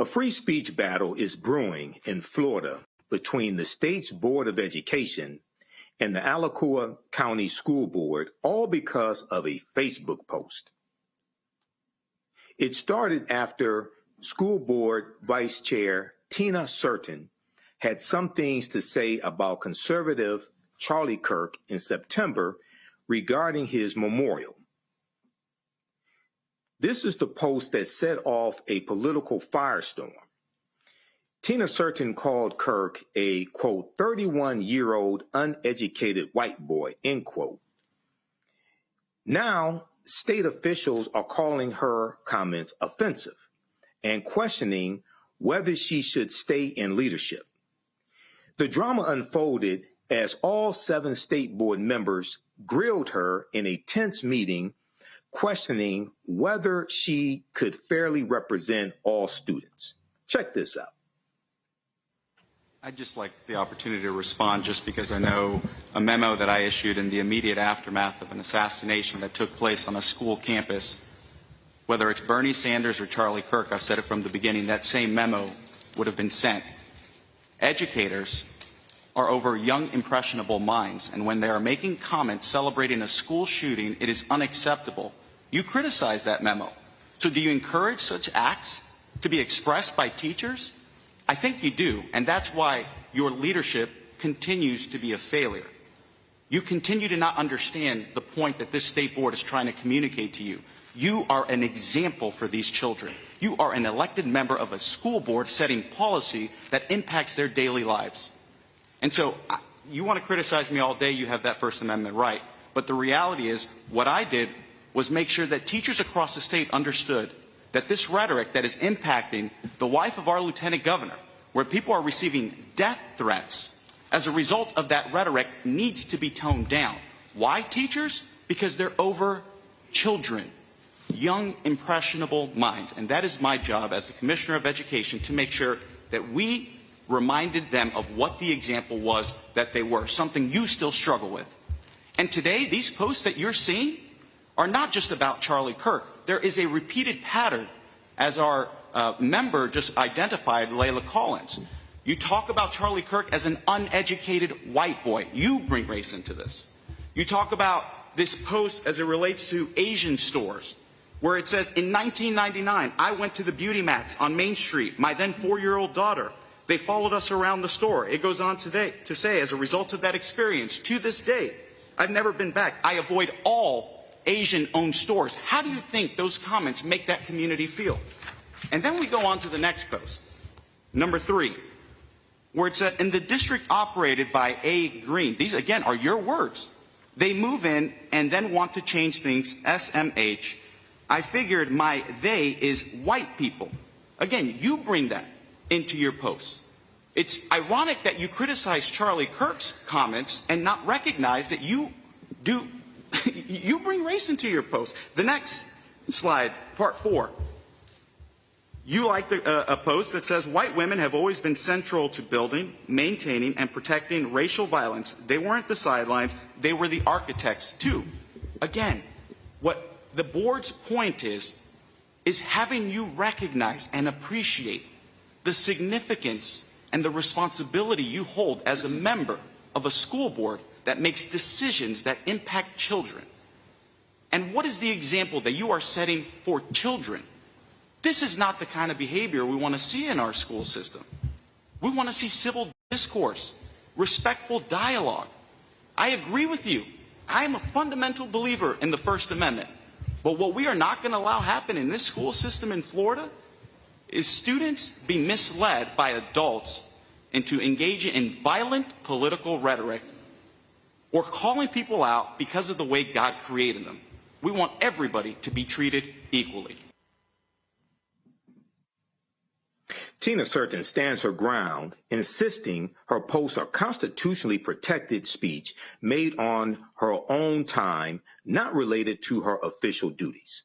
A free speech battle is brewing in Florida between the state's Board of Education and the Alachua County School Board, all because of a Facebook post. It started after School Board Vice Chair Tina Certain had some things to say about conservative Charlie Kirk in September regarding his memorial. This is the post that set off a political firestorm. Tina Certain called Kirk a, quote, 31-year-old uneducated white boy, end quote. Now, state officials are calling her comments offensive and questioning whether she should stay in leadership. The drama unfolded as all 7 state board members grilled her in a tense meeting, questioning whether she could fairly represent all students. Check this out. I'd just like the opportunity to respond, just because I know a memo that I issued in the immediate aftermath of an assassination that took place on a school campus, whether it's Bernie Sanders or Charlie Kirk, I've said it from the beginning, that same memo would have been sent. Educators are over young, impressionable minds, and when they are making comments celebrating a school shooting, it is unacceptable. You criticize that memo. So do you encourage such acts to be expressed by teachers? I think you do, and that's why your leadership continues to be a failure. You continue to not understand the point that this state board is trying to communicate to you. You are an example for these children. You are an elected member of a school board setting policy that impacts their daily lives. And so you want to criticize me all day, you have that First Amendment right. But the reality is, what I did was make sure that teachers across the state understood that this rhetoric that is impacting the wife of our lieutenant governor, where people are receiving death threats as a result of that rhetoric, needs to be toned down. Why, teachers? Because they're over children, young, impressionable minds. And that is my job as the Commissioner of Education, to make sure that we reminded them of what the example was that they were, something you still struggle with. And today, these posts that you're seeing are not just about Charlie Kirk. There is a repeated pattern, as our member just identified, Layla Collins. You talk about Charlie Kirk as an uneducated white boy. You bring race into this. You talk about this post as it relates to Asian stores, where it says, in 1999, I went to the Beauty Max on Main Street, my then 4-year-old daughter. They followed us around the store. It goes on today to say, as a result of that experience, to this day, I've never been back. I avoid all Asian-owned stores. How do you think those comments make that community feel? And then we go on to the next post, number 3, where it says, in the district operated by A. Green, these again are your words, they move in and then want to change things, SMH. I figured my they is white people. Again, you bring that into your posts. It's ironic that you criticize Charlie Kirk's comments and not recognize that you do, you bring race into your post. The next slide, part 4. You like a post that says, white women have always been central to building, maintaining, and protecting racial violence. They weren't the sidelines, they were the architects too. Again, what the board's point is having you recognize and appreciate the significance and the responsibility you hold as a member of a school board that makes decisions that impact children. And what is the example that you are setting for children? This is not the kind of behavior we want to see in our school system. We want to see civil discourse, respectful dialogue. I agree with you. I am a fundamental believer in the First Amendment. But what we are not going to allow happen in this school system in Florida is students be misled by adults into engaging in violent political rhetoric or calling people out because of the way God created them. We want everybody to be treated equally. Tina Certain stands her ground, insisting her posts are constitutionally protected speech made on her own time, not related to her official duties.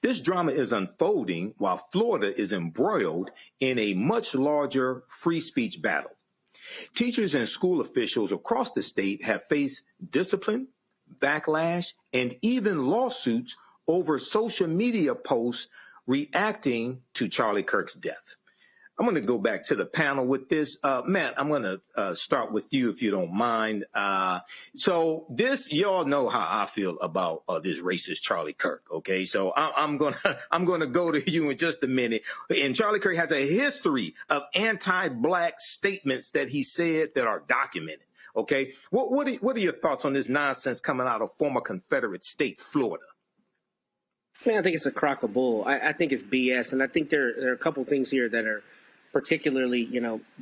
This drama is unfolding while Florida is embroiled in a much larger free speech battle. Teachers and school officials across the state have faced discipline, backlash, and even lawsuits over social media posts reacting to Charlie Kirk's death. I'm going to go back to the panel with this. Matt, I'm going to start with you if you don't mind. So this, y'all know how I feel about this racist Charlie Kirk. Okay, so I'm gonna go to you in just a minute. And Charlie Kirk has a history of anti-black statements that he said that are documented. Okay, what are your thoughts on this nonsense coming out of former Confederate state Florida? Man, I think it's a crock of bull. I think it's BS, and I think there are a couple things here that are particularly,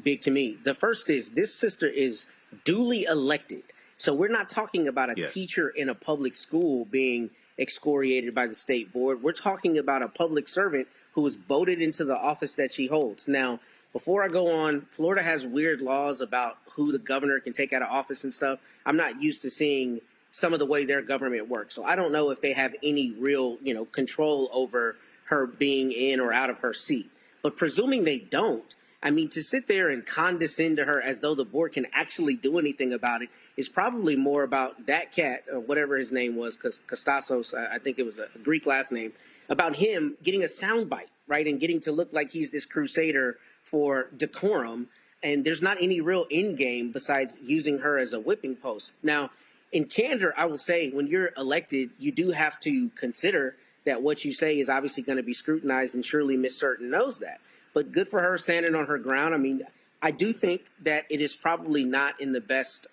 big to me. The first is this sister is duly elected. So we're not talking about a teacher in a public school being excoriated by the state board. We're talking about a public servant who was voted into the office that she holds. Now, before I go on, Florida has weird laws about who the governor can take out of office and stuff. I'm not used to seeing some of the way their government works. So I don't know if they have any real, control over her being in or out of her seat. But presuming they don't, I mean, to sit there and condescend to her as though the board can actually do anything about it is probably more about that cat, or whatever his name was, because Kostassos, I think it was a Greek last name, about him getting a soundbite, right, and getting to look like he's this crusader for decorum. And there's not any real end game besides using her as a whipping post. Now, in candor, I will say when you're elected, you do have to consider that what you say is obviously going to be scrutinized, and surely Miss Certain knows that. But good for her standing on her ground. I mean, I do think that it is probably not in the best,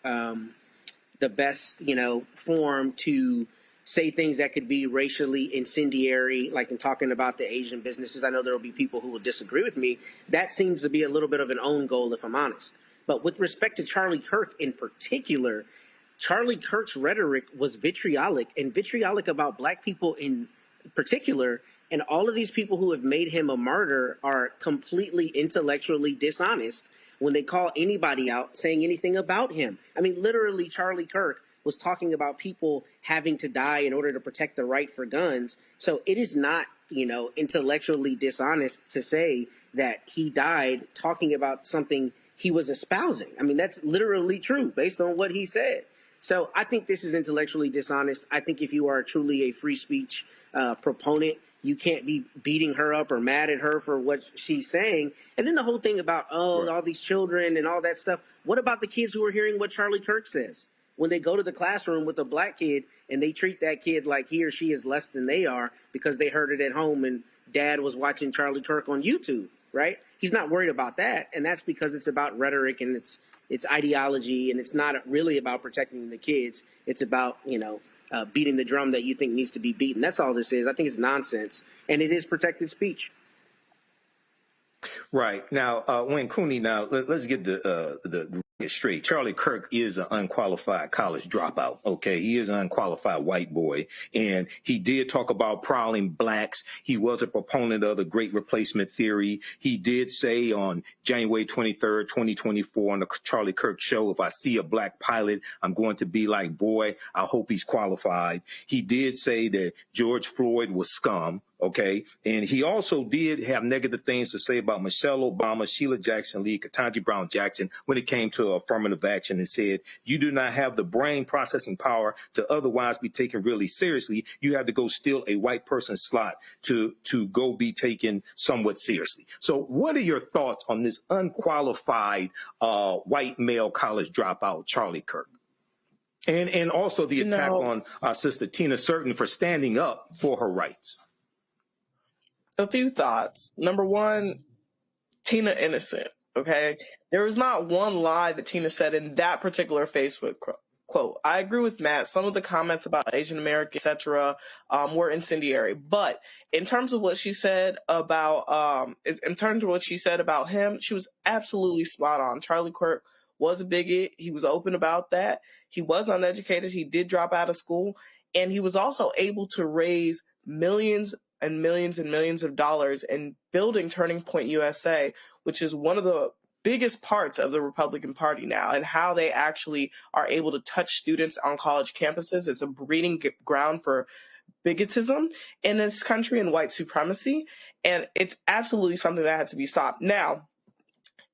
form to say things that could be racially incendiary, like in talking about the Asian businesses. I know there will be people who will disagree with me. That seems to be a little bit of an own goal, if I'm honest. But with respect to Charlie Kirk in particular, Charlie Kirk's rhetoric was vitriolic, and vitriolic about black people in particular, and all of these people who have made him a martyr are completely intellectually dishonest when they call anybody out saying anything about him. I mean, literally, Charlie Kirk was talking about people having to die in order to protect the right for guns. So it is not, intellectually dishonest to say that he died talking about something he was espousing. I mean, that's literally true based on what he said. So I think this is intellectually dishonest. I think if you are truly a free speech proponent, you can't be beating her up or mad at her for what she's saying. And then the whole thing about, all these children and all that stuff. What about the kids who are hearing what Charlie Kirk says? When they go to the classroom with a black kid and they treat that kid like he or she is less than they are because they heard it at home and dad was watching Charlie Kirk on YouTube, right? He's not worried about that. And that's because it's about rhetoric and it's ideology, and it's not really about protecting the kids. It's about, beating the drum that you think needs to be beaten. That's all this is. I think it's nonsense, and it is protected speech. Right. Now, Wayne Cooney, let's get the straight. Charlie Kirk is an unqualified college dropout. Okay. He is an unqualified white boy. And he did talk about prowling blacks. He was a proponent of the Great Replacement theory. He did say on January 23rd, 2024 on the Charlie Kirk show, if I see a black pilot, I'm going to be like, boy, I hope he's qualified. He did say that George Floyd was scum. Okay. And he also did have negative things to say about Michelle Obama, Sheila Jackson Lee, Ketanji Brown Jackson when it came to affirmative action, and said, you do not have the brain processing power to otherwise be taken really seriously. You have to go steal a white person's slot to go be taken somewhat seriously. So what are your thoughts on this unqualified white male college dropout, Charlie Kirk? And also the attack on Sister Tina Certain for standing up for her rights. A few thoughts. Number one, Tina innocent, okay? There was not one lie that Tina said in that particular Facebook quote. I agree with Matt. Some of the comments about Asian American, etc., were incendiary. But in terms of what she said about him, she was absolutely spot on. Charlie Kirk was a bigot. He was open about that. He was uneducated. He did drop out of school. And he was also able to raise millions and millions of dollars in building Turning Point USA, which is one of the biggest parts of the Republican Party now, and how they actually are able to touch students on college campuses. It's a breeding ground for bigotism in this country and white supremacy, and it's absolutely something that has to be stopped. Now,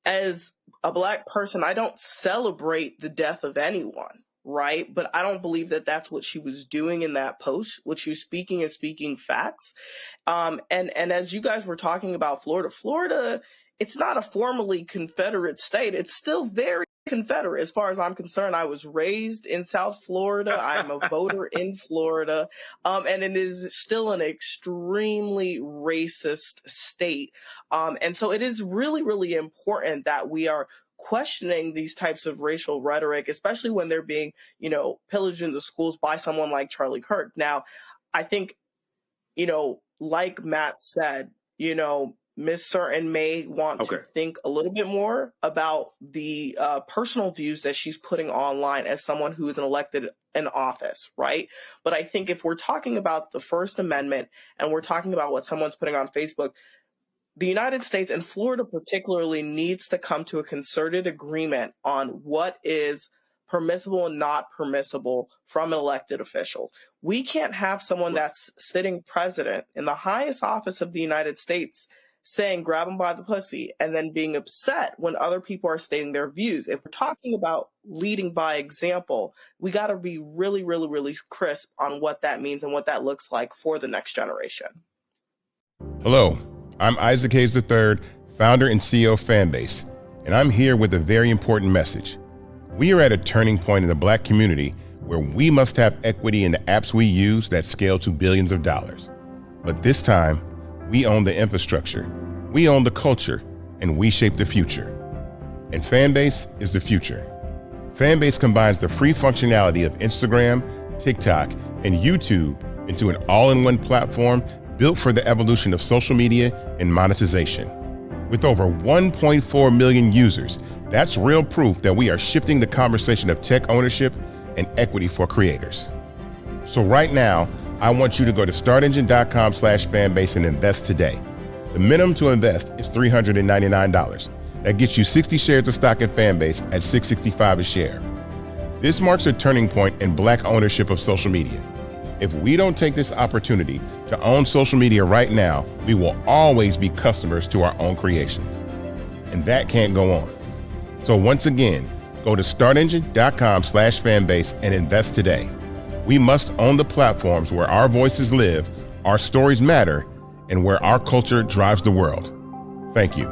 as a black person, I don't celebrate the death of anyone, right? But I don't believe that that's what she was doing in that post. What she was speaking facts. And as you guys were talking about Florida it's not a formally Confederate state. It's still very Confederate as far as I'm concerned. I was raised in South Florida. I'm a voter in Florida. And it is still an extremely racist state. And so it is really, really important that we are questioning these types of racial rhetoric, especially when they're being, pillaged in the schools by someone like Charlie Kirk. Now, I think, like Matt said, Ms. Certain may want to think a little bit more about the personal views that she's putting online as someone who is elected in office, right? But I think if we're talking about the First Amendment and we're talking about what someone's putting on Facebook, the United States and Florida particularly needs to come to a concerted agreement on what is permissible and not permissible from an elected official. We can't have someone that's sitting president in the highest office of the United States saying grab them by the pussy and then being upset when other people are stating their views. If we're talking about leading by example, we got to be really, really, really crisp on what that means and what that looks like for the next generation. Hello, I'm Isaac Hayes III, founder and CEO of Fanbase, and I'm here with a very important message. We are at a turning point in the Black community where we must have equity in the apps we use that scale to billions of dollars. But this time, we own the infrastructure, we own the culture, and we shape the future. And Fanbase is the future. Fanbase combines the free functionality of Instagram, TikTok, and YouTube into an all-in-one platform built for the evolution of social media and monetization. With over 1.4 million users, that's real proof that we are shifting the conversation of tech ownership and equity for creators. So right now, I want you to go to startengine.com/fanbase and invest today. The minimum to invest is $399. That gets you 60 shares of stock in Fanbase at $665 a share. This marks a turning point in Black ownership of social media. If we don't take this opportunity to own social media right now, we will always be customers to our own creations. And that can't go on. So once again, go to startengine.com/fanbase and invest today. We must own the platforms where our voices live, our stories matter, and where our culture drives the world. Thank you.